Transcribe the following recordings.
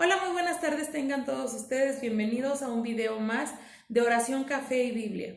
Hola, muy buenas tardes tengan todos ustedes. Bienvenidos a un video más de oración, café y Biblia.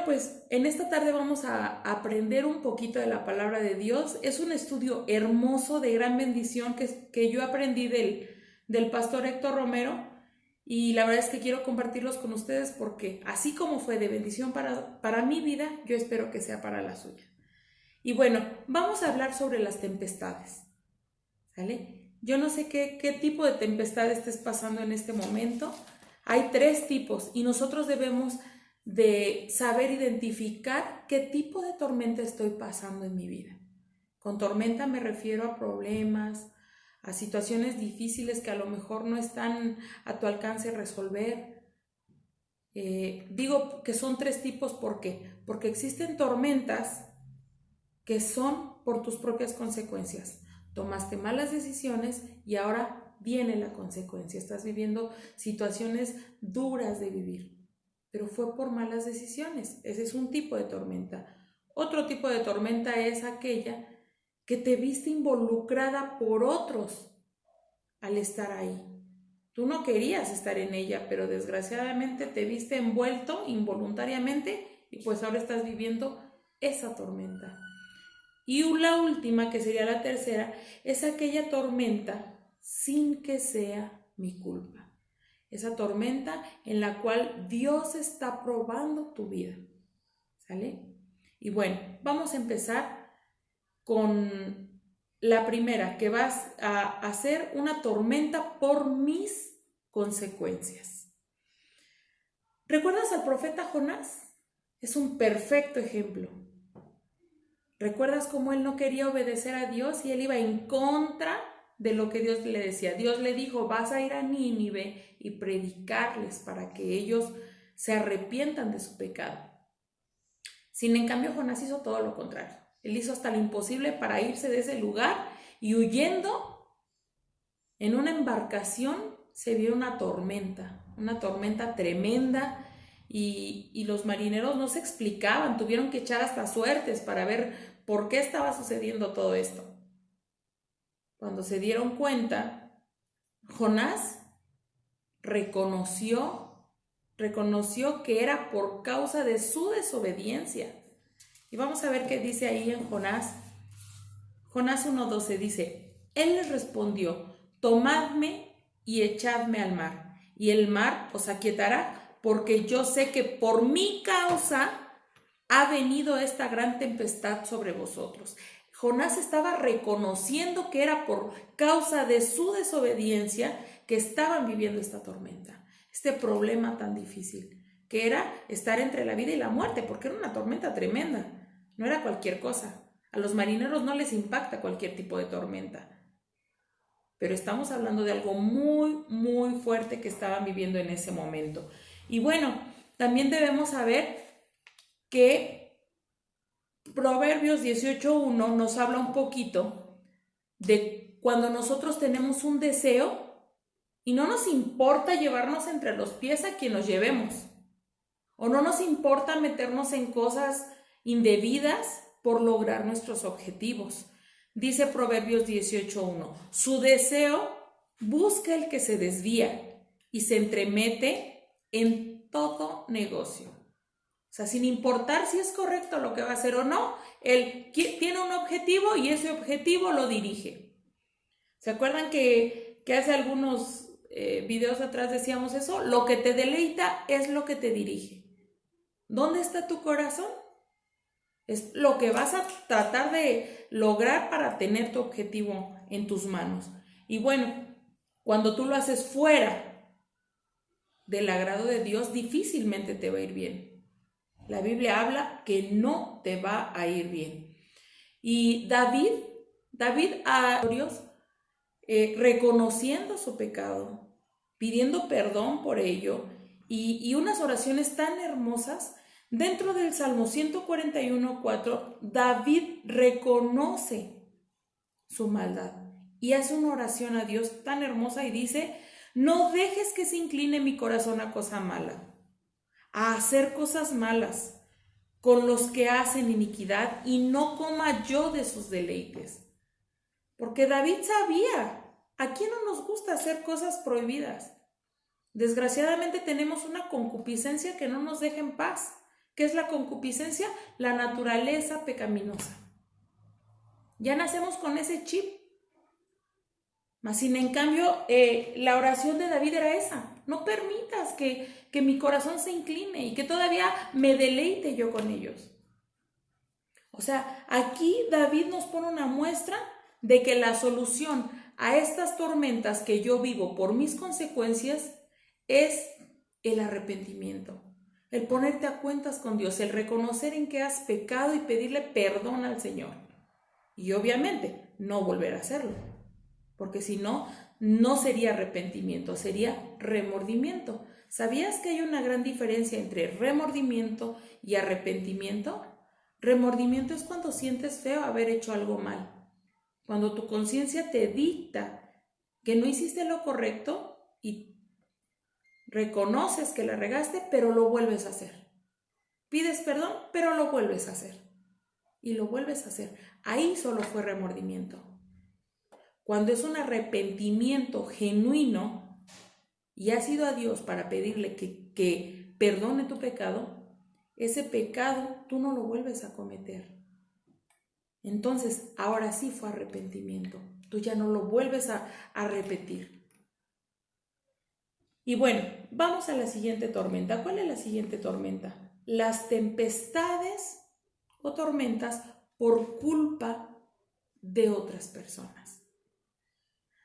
Pues en esta tarde vamos a aprender un poquito de la palabra de Dios. Es un estudio hermoso, de gran bendición que yo aprendí del pastor Héctor Romero, y la verdad es que quiero compartirlos con ustedes porque así como fue de bendición para mi vida, yo espero que sea para la suya. Y bueno, vamos a hablar sobre las tempestades, ¿sale? Yo no sé qué tipo de tempestad estés pasando en este momento. Hay tres tipos y nosotros debemos de saber identificar qué tipo de tormenta estoy pasando en mi vida. Con tormenta me refiero a problemas, a situaciones difíciles que a lo mejor no están a tu alcance resolver. Digo que son tres tipos, ¿por qué? Porque existen tormentas que son por tus propias consecuencias. Tomaste malas decisiones y ahora viene la consecuencia. Estás viviendo situaciones duras de vivir, pero fue por malas decisiones. Ese es un tipo de tormenta. Otro tipo de tormenta es aquella que te viste involucrada por otros al estar ahí. Tú no querías estar en ella, pero desgraciadamente te viste envuelto involuntariamente y pues ahora estás viviendo esa tormenta. Y la última, que sería la tercera, es aquella tormenta sin que sea mi culpa. Esa tormenta en la cual Dios está probando tu vida. ¿Sale? Y bueno, vamos a empezar con la primera, que vas a hacer una tormenta por mis consecuencias. ¿Recuerdas al profeta Jonás? Es un perfecto ejemplo. ¿Recuerdas cómo él no quería obedecer a Dios y él iba en contra de lo que Dios le decía? Dios le dijo, vas a ir a Nínive y predicarles para que ellos se arrepientan de su pecado. Sin en cambio, Jonás hizo todo lo contrario. Él hizo hasta lo imposible para irse de ese lugar y huyendo en una embarcación se vio una tormenta tremenda. Y los marineros no se explicaban, tuvieron que echar hasta suertes para ver por qué estaba sucediendo todo esto. Cuando se dieron cuenta, Jonás reconoció que era por causa de su desobediencia. Y vamos a ver qué dice ahí en Jonás. Jonás 1:12 dice, él les respondió, tomadme y echadme al mar, y el mar os aquietará, porque yo sé que por mi causa ha venido esta gran tempestad sobre vosotros. Jonás estaba reconociendo que era por causa de su desobediencia que estaban viviendo esta tormenta, este problema tan difícil, que era estar entre la vida y la muerte, porque era una tormenta tremenda, no era cualquier cosa. A los marineros no les impacta cualquier tipo de tormenta, pero estamos hablando de algo muy, muy fuerte que estaban viviendo en ese momento. Y bueno, también debemos saber que Proverbios 18:1 nos habla un poquito de cuando nosotros tenemos un deseo y no nos importa llevarnos entre los pies a quien nos llevemos, o no nos importa meternos en cosas indebidas por lograr nuestros objetivos. Dice Proverbios 18:1, su deseo busca el que se desvía y se entremete en todo negocio. O sea, sin importar si es correcto lo que va a hacer o no, él tiene un objetivo y ese objetivo lo dirige. ¿Se acuerdan que hace algunos videos atrás decíamos eso? Lo que te deleita es lo que te dirige. ¿Dónde está tu corazón? Es lo que vas a tratar de lograr para tener tu objetivo en tus manos. Y bueno, cuando tú lo haces fuera del agrado de Dios, difícilmente te va a ir bien. La Biblia habla que no te va a ir bien. Y David a Dios, reconociendo su pecado, pidiendo perdón por ello, y unas oraciones tan hermosas. Dentro del Salmo 141:4, David reconoce su maldad y hace una oración a Dios tan hermosa y dice, no dejes que se incline mi corazón a cosa mala, a hacer cosas malas con los que hacen iniquidad y no coma yo de sus deleites. Porque David sabía ¿A quién no nos gusta hacer cosas prohibidas? Desgraciadamente tenemos una concupiscencia que no nos deja en paz. ¿Qué es la concupiscencia? La naturaleza pecaminosa. Ya nacemos con ese chip. Mas sin en cambio, la oración de David era esa. No permitas que mi corazón se incline y que todavía me deleite yo con ellos. O sea, aquí David nos pone una muestra de que la solución a estas tormentas que yo vivo por mis consecuencias es el arrepentimiento, el ponerte a cuentas con Dios, el reconocer en que has pecado y pedirle perdón al Señor. Y obviamente no volver a hacerlo, porque si no, no sería arrepentimiento, sería remordimiento. ¿Sabías que hay una gran diferencia entre remordimiento y arrepentimiento? Remordimiento es cuando sientes feo haber hecho algo mal, cuando tu conciencia te dicta que no hiciste lo correcto y reconoces que la regaste, pero lo vuelves a hacer. Pides perdón, pero lo vuelves a hacer. Y lo vuelves a hacer. Ahí solo fue remordimiento. Cuando es un arrepentimiento genuino y has ido a Dios para pedirle que perdone tu pecado, ese pecado tú no lo vuelves a cometer. Entonces, ahora sí fue arrepentimiento. Tú ya no lo vuelves a repetir. Y bueno, vamos a la siguiente tormenta. ¿Cuál es la siguiente tormenta? Las tempestades o tormentas por culpa de otras personas.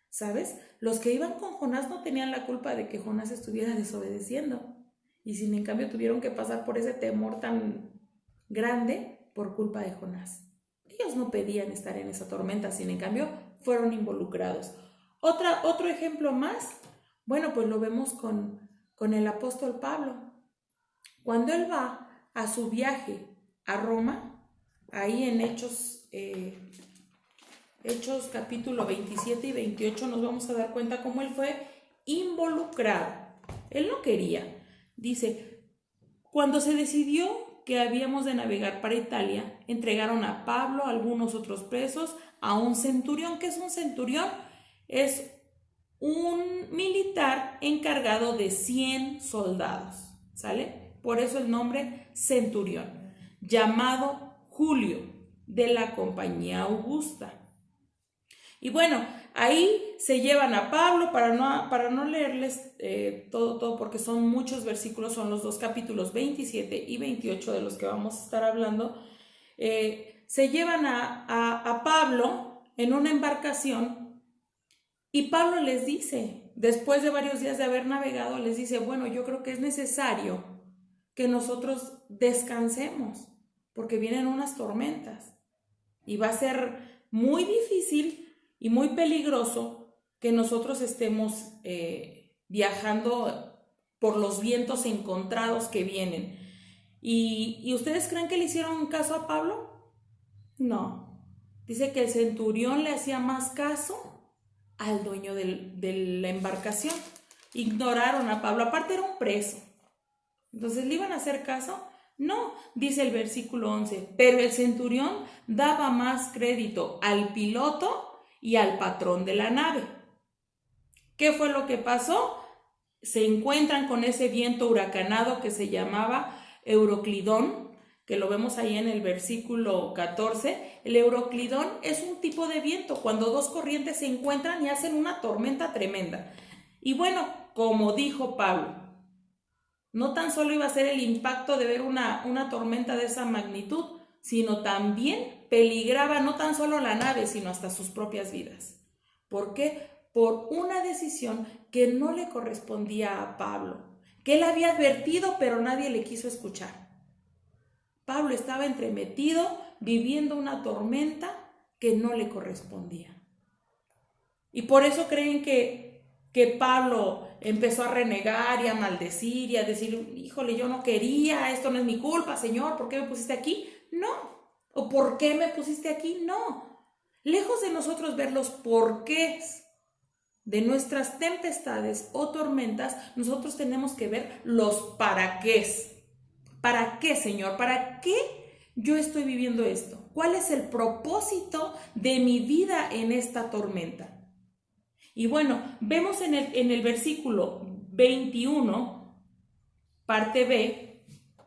¿Sabes? Los que iban con Jonás no tenían la culpa de que Jonás estuviera desobedeciendo. Y sin en cambio tuvieron que pasar por ese temor tan grande por culpa de Jonás. Ellos no pedían estar en esa tormenta, sin en cambio fueron involucrados. Otro ejemplo más, bueno, pues lo vemos con el apóstol Pablo. Cuando él va a su viaje a Roma, ahí en Hechos capítulo 27 y 28 nos vamos a dar cuenta cómo él fue involucrado. Él no quería. Dice, cuando se decidió que habíamos de navegar para Italia, entregaron a Pablo, a algunos otros presos, a un centurión. ¿Qué es un centurión? Es un militar encargado de 100 soldados, ¿sale? Por eso el nombre centurión, llamado Julio, de la compañía Augusta. Y bueno, ahí se llevan a Pablo para no leerles todo, porque son muchos versículos, son los dos capítulos 27 y 28 de los que vamos a estar hablando. Se llevan a Pablo en una embarcación y Pablo les dice, después de varios días de haber navegado, les dice, bueno, yo creo que es necesario que nosotros descansemos porque vienen unas tormentas y va a ser muy difícil y muy peligroso que nosotros estemos viajando por los vientos encontrados que vienen. ¿Y ustedes creen que le hicieron caso a Pablo? No. Dice que el centurión le hacía más caso al dueño de la embarcación. Ignoraron a Pablo. Aparte era un preso. Entonces, ¿le iban a hacer caso? No, dice el versículo 11. Pero el centurión daba más crédito al piloto y al patrón de la nave. ¿Qué fue lo que pasó? Se encuentran con ese viento huracanado que se llamaba Euroclidón, que lo vemos ahí en el versículo 14. El Euroclidón es un tipo de viento cuando dos corrientes se encuentran y hacen una tormenta tremenda. Y bueno, como dijo Pablo, no tan solo iba a ser el impacto de ver una tormenta de esa magnitud, sino también peligraba no tan solo la nave, sino hasta sus propias vidas. ¿Por qué? Por una decisión que no le correspondía a Pablo, que él había advertido, pero nadie le quiso escuchar. Pablo estaba entremetido, viviendo una tormenta que no le correspondía. Y por eso creen que Pablo empezó a renegar y a maldecir y a decir, híjole, yo no quería, esto no es mi culpa, Señor, ¿por qué me pusiste aquí? No. ¿O por qué me pusiste aquí? No. Lejos de nosotros ver los porqués de nuestras tempestades o tormentas, nosotros tenemos que ver los para qués. ¿Para qué, Señor? ¿Para qué yo estoy viviendo esto? ¿Cuál es el propósito de mi vida en esta tormenta? Y bueno, vemos en el versículo 21, parte B,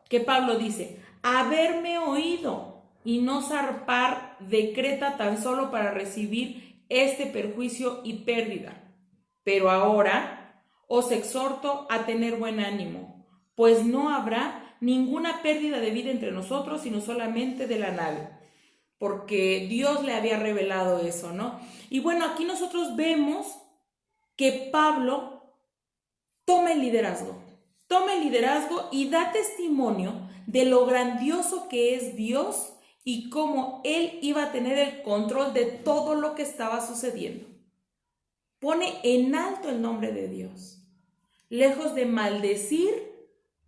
que Pablo dice, haberme oído y no zarpar de Creta tan solo para recibir este perjuicio y pérdida. Pero ahora os exhorto a tener buen ánimo, pues no habrá ninguna pérdida de vida entre nosotros, sino solamente de la nave, porque Dios le había revelado eso, ¿no? Y bueno, aquí nosotros vemos que Pablo toma el liderazgo y da testimonio de lo grandioso que es Dios y cómo él iba a tener el control de todo lo que estaba sucediendo. Pone en alto el nombre de Dios, lejos de maldecir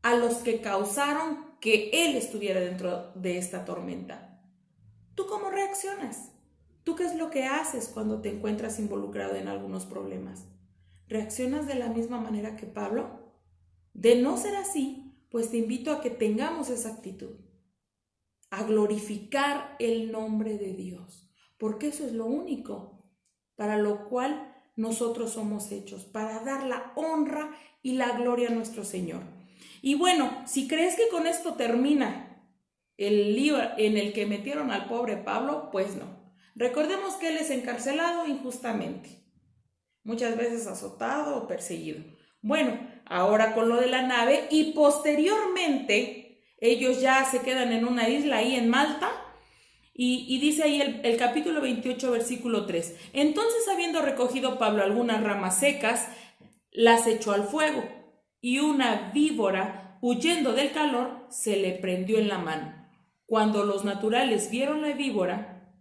a los que causaron que él estuviera dentro de esta tormenta. ¿Tú cómo reaccionas? ¿Tú qué es lo que haces cuando te encuentras involucrado en algunos problemas? ¿Reaccionas de la misma manera que Pablo? De no ser así, pues te invito a que tengamos esa actitud, a glorificar el nombre de Dios, porque eso es lo único para lo cual nosotros somos hechos, para dar la honra y la gloria a nuestro Señor. Y bueno, si crees que con esto termina el lío en el que metieron al pobre Pablo, pues no. Recordemos que él es encarcelado injustamente, muchas veces azotado o perseguido. Bueno, ahora con lo de la nave y posteriormente ellos ya se quedan en una isla ahí en Malta y dice ahí el capítulo 28 versículo 3. Entonces, habiendo recogido Pablo algunas ramas secas, las echó al fuego y una víbora, huyendo del calor, se le prendió en la mano. Cuando los naturales vieron la víbora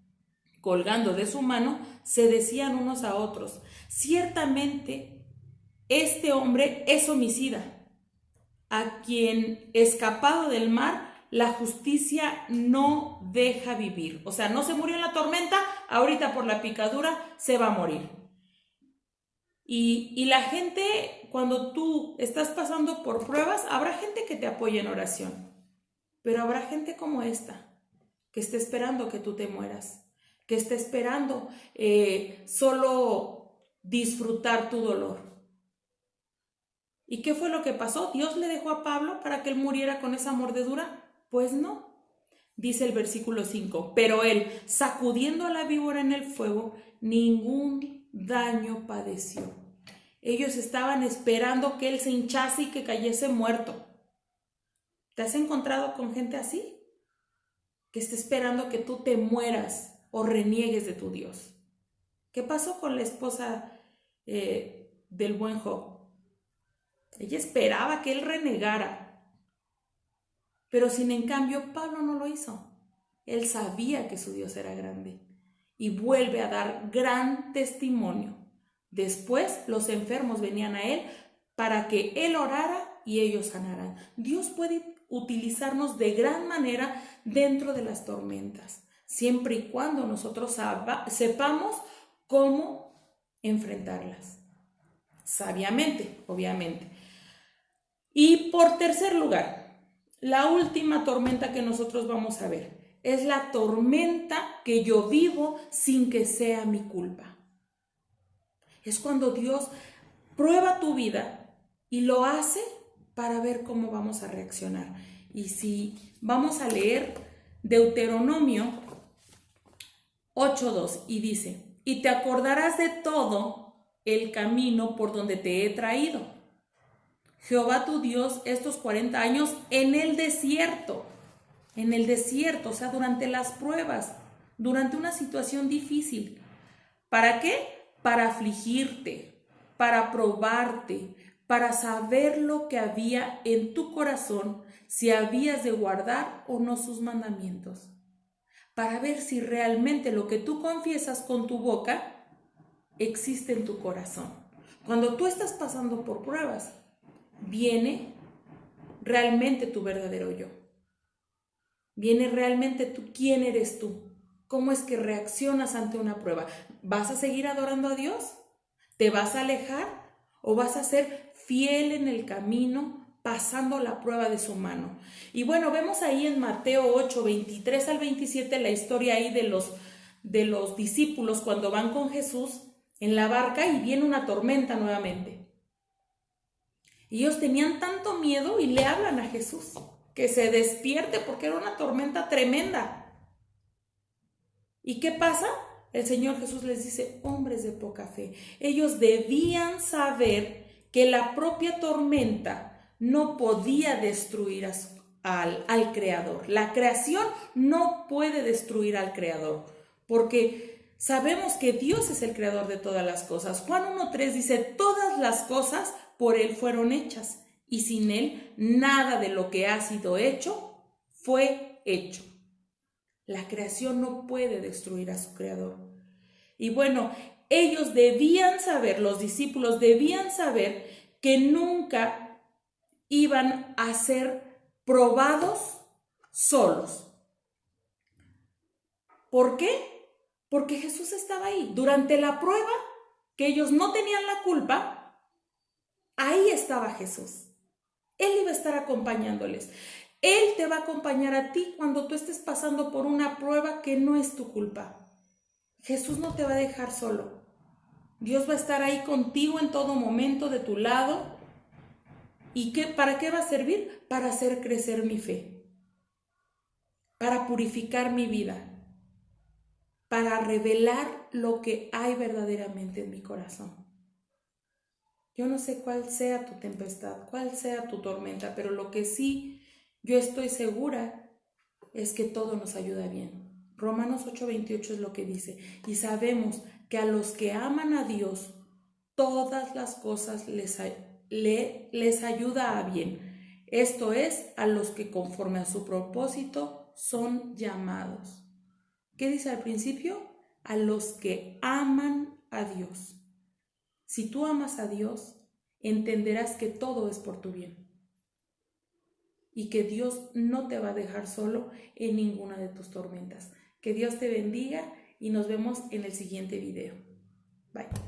colgando de su mano, se decían unos a otros, ciertamente este hombre es homicida, a quien escapado del mar la justicia no deja vivir. O sea, no se murió en la tormenta, ahorita por la picadura se va a morir. Y la gente, cuando tú estás pasando por pruebas, habrá gente que te apoye en oración. Pero habrá gente como esta, que esté esperando que tú te mueras, que esté esperando solo disfrutar tu dolor. ¿Y qué fue lo que pasó? ¿Dios le dejó a Pablo para que él muriera con esa mordedura? Pues no. Dice el versículo 5, pero él, sacudiendo a la víbora en el fuego, ningún daño padeció. Ellos estaban esperando que él se hinchase y que cayese muerto. ¿Te has encontrado con gente así? Que esté esperando que tú te mueras o reniegues de tu Dios. ¿Qué pasó con la esposa del buen Job? Ella esperaba que él renegara. Pero sin en cambio, Pablo no lo hizo. Él sabía que su Dios era grande y vuelve a dar gran testimonio. Después los enfermos venían a él para que él orara y ellos sanaran. Dios puede utilizarnos de gran manera dentro de las tormentas, siempre y cuando nosotros sepamos cómo enfrentarlas. Sabiamente, obviamente. Y por tercer lugar, la última tormenta que nosotros vamos a ver es la tormenta que yo vivo sin que sea mi culpa. Es cuando Dios prueba tu vida y lo hace para ver cómo vamos a reaccionar. Y si vamos a leer Deuteronomio 8:2 y dice, y te acordarás de todo el camino por donde te he traído, Jehová tu Dios, estos 40 años en el desierto, o sea, durante las pruebas, durante una situación difícil. ¿Para qué? Para afligirte, para probarte, para saber lo que había en tu corazón, si habías de guardar o no sus mandamientos, para ver si realmente lo que tú confiesas con tu boca existe en tu corazón. Cuando tú estás pasando por pruebas, viene realmente tu verdadero yo. Viene realmente quién eres tú. ¿Cómo es que reaccionas ante una prueba? ¿Vas a seguir adorando a Dios? ¿Te vas a alejar? ¿O vas a ser fiel en el camino, pasando la prueba de su mano? Y bueno, vemos ahí en Mateo 8, 23 al 27, la historia ahí de los discípulos cuando van con Jesús en la barca y viene una tormenta nuevamente. Y ellos tenían tanto miedo y le hablan a Jesús que se despierte porque era una tormenta tremenda. ¿Y qué pasa? El Señor Jesús les dice, hombres de poca fe. Ellos debían saber que la propia tormenta no podía destruir al Creador. La creación no puede destruir al Creador, porque sabemos que Dios es el Creador de todas las cosas. Juan 1:3 dice, todas las cosas por Él fueron hechas, y sin Él nada de lo que ha sido hecho fue hecho. La creación no puede destruir a su Creador. Y bueno, ellos debían saber, los discípulos debían saber que nunca iban a ser probados solos. ¿Por qué? Porque Jesús estaba ahí. Durante la prueba, que ellos no tenían la culpa, ahí estaba Jesús. Él iba a estar acompañándoles. Él te va a acompañar a ti cuando tú estés pasando por una prueba que no es tu culpa. Jesús no te va a dejar solo. Dios va a estar ahí contigo en todo momento, de tu lado. ¿Y para qué va a servir? Para hacer crecer mi fe, para purificar mi vida, para revelar lo que hay verdaderamente en mi corazón. Yo no sé cuál sea tu tempestad, cuál sea tu tormenta, pero lo que sí yo estoy segura es que todo nos ayuda bien. Romanos 8:28 es lo que dice. Y sabemos que a los que aman a Dios, todas las cosas les ayuda a bien. Esto es, a los que conforme a su propósito son llamados. ¿Qué dice al principio? A los que aman a Dios. Si tú amas a Dios, entenderás que todo es por tu bien y que Dios no te va a dejar solo en ninguna de tus tormentas. Que Dios te bendiga y nos vemos en el siguiente video. Bye.